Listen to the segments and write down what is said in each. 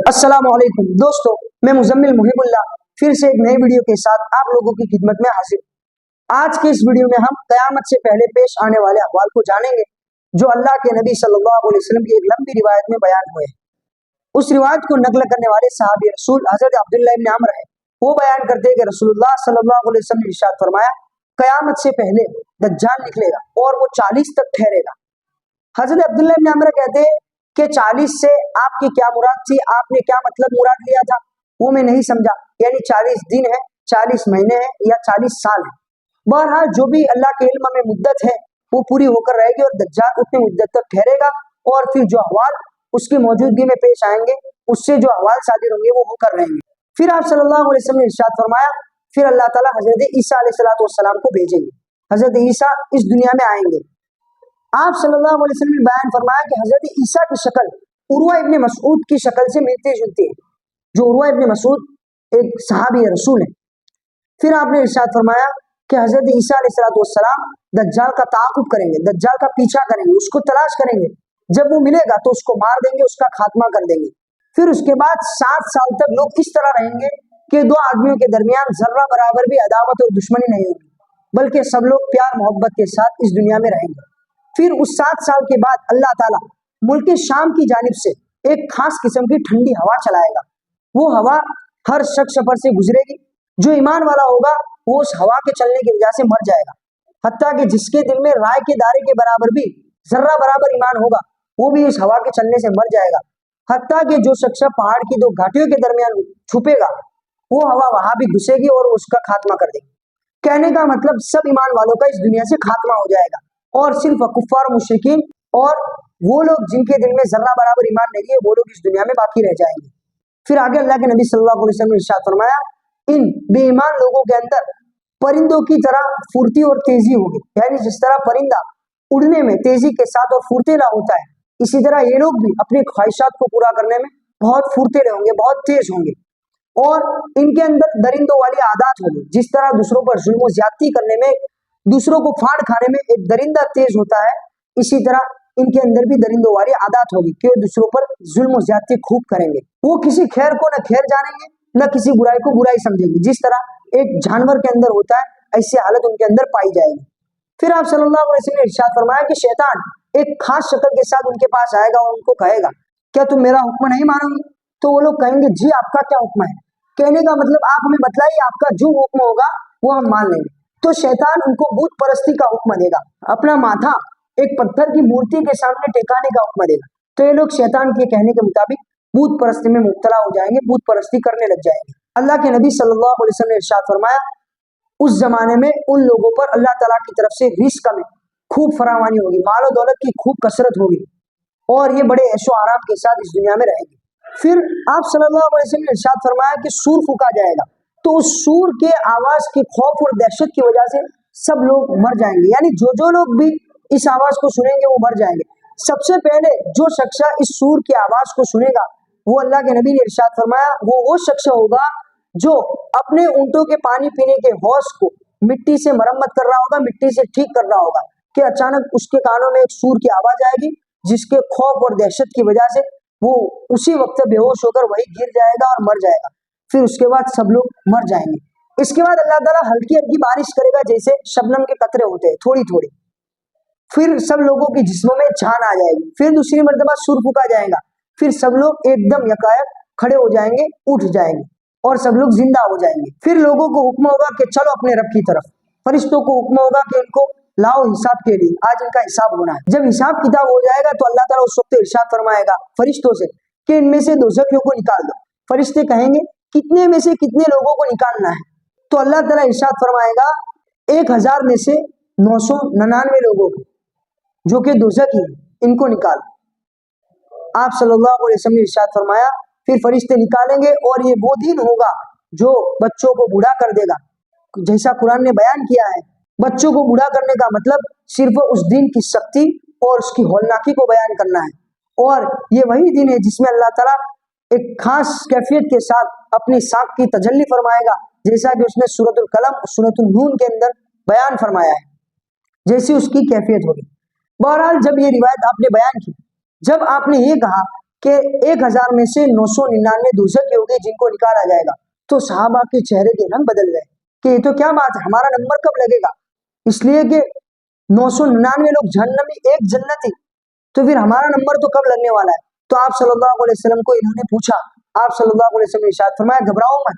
अस्सलाम वालेकुम दोस्तों, मैं मुजम्मिल मुहिबुल्लाह फिर से एक नई वीडियो के साथ आप लोगों की खिदमत में हाजिर। आज के इस वीडियो में हम कयामत से पहले पेश आने वाले अहवाल को जानेंगे जो अल्लाह के नबी सल्लल्लाहु अलैहि वसल्लम की एक लंबी रिवायत में बयान हुए। उस रिवायत को नकल करने वाले सहाबी रसूल हजरत अब्दुल्लाह इब्न अमर है। वो बयान करते हैं कि रसूलुल्लाह सल्लल्लाहु अलैहि वसल्लम ने इरशाद फरमाया, कयामत से पहले दज्जाल निकलेगा और वो 40 तक ठहरेगा। हजरत अब्दुल्लाह इब्न अमर कहते हैं कि 40 से आपकी क्या मुराद थी, आपने क्या मतलब मुराद लिया था, वो मैं नहीं समझा। यानी 40 दिन है, 40 महीने है या 40 साल है। बहरहाल जो भी अल्लाह के इल्म में मुद्दत है वो पूरी होकर रहेगी और दज्जाल उतनी मुद्दत तक ठहरेगा और फिर जो अहवाल उसकी मौजूदगी में पेश आएंगे उससे जो अहवाल सादिर होंगे वो होकर रहेंगे। फिर आप सल्लल्लाहु अलैहि वसल्लम ने इरशाद फरमाया, फिर अल्लाह ताला हजरत ईसा अलैहिस्सलाम को भेजेंगे। हजरत ईसा इस दुनिया में आएंगे। आप सल्लल्लाहु अलैहि वसल्लम ने बयान फरमाया कि हजरत ईसा की शक्ल उर्वा इब्न मसूद की शक्ल से मिलती जुलती है। जो उर्वा इब्न मसूद एक सहाबी रसूल है। फिर आपने इरशाद फरमाया कि हजरत ईसा अलैहिस्सलाम दज्जाल का ताक़ुब करेंगे, दज्जाल का पीछा करेंगे, उसको तलाश करेंगे। जब वो मिलेगा तो उसको मार देंगे, उसका खात्मा कर देंगे। फिर उसके बाद 7 साल तक लोग इस तरह रहेंगे कि दो आदमियों के दरमियान जर्रा बराबर भी अदावत और दुश्मनी नहीं होगी, बल्कि सब लोग प्यार मोहब्बत के साथ इस दुनिया में रहेंगे। फिर उस 7 साल के बाद अल्लाह ताला मुल्क शाम की जानिब से एक खास किस्म की ठंडी हवा चलाएगा। वो हवा हर शख्स पर से गुजरेगी। जो ईमान वाला होगा वो उस हवा के चलने की वजह से मर जाएगा। हत्ता कि जिसके दिल में राय के दारे के बराबर भी जर्रा बराबर ईमान होगा वो भी इस हवा के चलने से मर जाएगा। हत्ता कि जो शख्स पहाड़ की 2 घाटियों के दरमियान छुपेगा वो हवा वहां भी घुसेगी और उसका खात्मा कर देगी। कहने का मतलब सब ईमान वालों का इस दुनिया से खात्मा हो जाएगा और सिर्फ कुफ्फार मुशरिकीन और वो लोग जिनके दिल में जर्रा बराबर ईमान नहीं है वो लोग इस दुनिया में बाकी रह जाएंगे। फिर आगे अल्लाह के नबी सल्लल्लाहु अलैहि वसल्लम ने इरशाद फरमाया, इन बेईमान लोगों के अंदर परिंदों की तरह फुर्ती और तेजी होगी। यानी जिस तरह परिंदा उड़ने में तेजी के साथ और फुर्तीला होता है, इसी तरह ये लोग भी अपनी ख्वाहिशात को पूरा करने में बहुत फुर्तीले होंगे, बहुत तेज होंगे। और इनके अंदर दरिंदों वाली आदत होगी। जिस तरह दूसरों पर जुल्म ज्यादती करने में, दूसरों को फाड़ खाने में एक दरिंदा तेज होता है, इसी तरह इनके अंदर भी दरिंदों वाली आदत होगी कि वो दूसरों पर जुल्म ज्यादती खूब करेंगे। वो किसी खैर को न खैर जानेंगे न किसी बुराई को बुराई समझेंगे। जिस तरह एक जानवर के अंदर होता है ऐसी हालत उनके अंदर पाई जाएगी। फिर आप सल्लल्लाहु अलैहि वसल्लम ने इरशाद फरमाया कि शैतान एक खास शक्ल के साथ उनके पास आएगा और उनको कहेगा, क्या तुम मेरा हुक्म नहीं मानोगे? तो वो लोग कहेंगे, जी आपका क्या हुक्म है? कहने का मतलब आप हमें बतलाइए, आपका जो हुक्म होगा वो हम मान लेंगे। तो शैतान उनको बूत परस्ती का हुक्म देगा, अपना माथा एक पत्थर की मूर्ति के सामने टेकाने का हुक्म देगा। तो ये लोग शैतान के कहने के मुताबिक बूत परस्ती में मुब्तला हो जाएंगे, बूत परस्ती करने लग जाएंगे। अल्लाह के नबी सल्लल्लाहु अलैहि वसल्लम ने इरशाद फरमाया, उस जमाने में उन लोगों पर अल्लाह ताला की तरफ से रिस्क में खूब फरावानी होगी, मालो दौलत की खूब कसरत होगी और ये बड़े ऐशो आराम के साथ इस दुनिया में रहेंगे। फिर आप सल्लल्लाहु अलैहि वसल्लम ने इरशाद फरमाया कि सूर फूका जाएगा, तो उस सूर के आवाज के खौफ और दहशत की वजह से सब लोग मर जाएंगे। यानी जो लोग भी इस आवाज को सुनेंगे वो मर जाएंगे। सबसे पहले जो शख्स इस सूर की आवाज को सुनेगा वो अल्लाह के नबी ने इरशाद फरमाया वो शख्स होगा जो अपने ऊंटों के पानी पीने के हौज को मिट्टी से मरम्मत कर रहा होगा, मिट्टी से ठीक कर रहा होगा कि अचानक उसके कानों में एक सूर की आवाज आएगी जिसके खौफ और दहशत की वजह से वो उसी वक्त बेहोश होकर वही गिर जाएगा और मर जाएगा। फिर उसके बाद सब लोग मर जाएंगे। इसके बाद अल्लाह ताला हल्की हल्की बारिश करेगा जैसे शबनम के कतरे होते हैं, थोड़ी थोड़ी। फिर सब लोगों के जिस्मों में जान आ जाएगी। फिर दूसरी मर्तबा सूर फूका जाएगा, फिर सब लोग एकदम यकायक खड़े हो जाएंगे, उठ जाएंगे और सब लोग जिंदा हो जाएंगे। फिर लोगों को हुक्म होगा कि चलो अपने रब की तरफ। फरिश्तों को हुक्म होगा कि इनको लाओ हिसाब के लिए, आज इनका हिसाब होना है। जब हिसाब किताब हो जाएगा तो अल्लाह ताला उस वक्त इरशाद फरमाएगा फरिश्तों से कि इनमें से दोज़खियों को निकाल दो। फरिश्ते कहेंगे कितने में से कितने लोगों को निकालना है? तो अल्लाह ताला इरशाद फरमाएगा 1000 में से 999 लोगों को जो कि दोज़खी इनको निकाल। आप सल्लल्लाहु अलैहि वसल्लम ने इरशाद फरमाया फिर फरिश्ते निकालेंगे और ये वो दिन होगा जो बच्चों को बूढ़ा कर देगा। जैसा कुरान ने बयान किया है, बच्चों को बूढ़ा करने का मतलब सिर्फ उस दिन की सख्ती और उसकी हौलनाकी को बयान करना है। और ये वही दिन है जिसमें अल्लाह ताला एक खास कैफियत के साथ अपनी साख की तजल्ली फरमाएगा, जैसा कि उसने सूरतुल कलम सूरतुल नून के अंदर बयान फरमाया है, जैसी उसकी कैफियत होगी। बहरहाल जब ये रिवायत आपने बयान की, जब आपने ये कहा کہ 1000 में से 999 दोज़ख के होंगे जिनको निकाला जाएगा। तो सहाबा के चेहरे के रंग बदल गए कि ये तो क्या बात है, हमारा नंबर कब लगेगा, इसलिए कि 999 लोग जहन्नमी, एक जन्नती, तो फिर हमारा नंबर तो कब लगने वाला है। तो आप सल्लल्लाहु अलैहि वसल्लम को इन्होंने पूछा, आप सल्लल्लाहु अलैहि वसल्लम ने इरशाद फरमाया, घबराओ मत,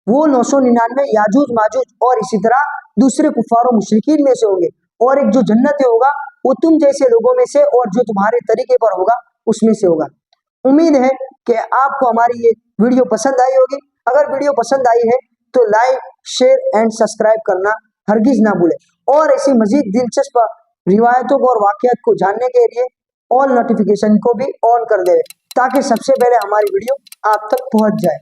वो 999 याजूज माजूज और इसी तरह दूसरे कुफार और मुशरिकीन में से होंगे, और एक जो जन्नत होगा वो तुम जैसे लोगों में से और जो तुम्हारे तरीके पर होगा उसमें से होगा। उम्मीद है कि आपको हमारी ये वीडियो पसंद आई होगी। अगर वीडियो पसंद आई है तो लाइक, शेयर एंड सब्सक्राइब करना हरगिज ना भूलें, और ऐसी मजीद दिलचस्प रिवायतों को और वाक़यात को जानने के लिए ऑल नोटिफिकेशन को भी ऑन कर दें ताकि सबसे पहले हमारी वीडियो आप तक पहुंच जाए।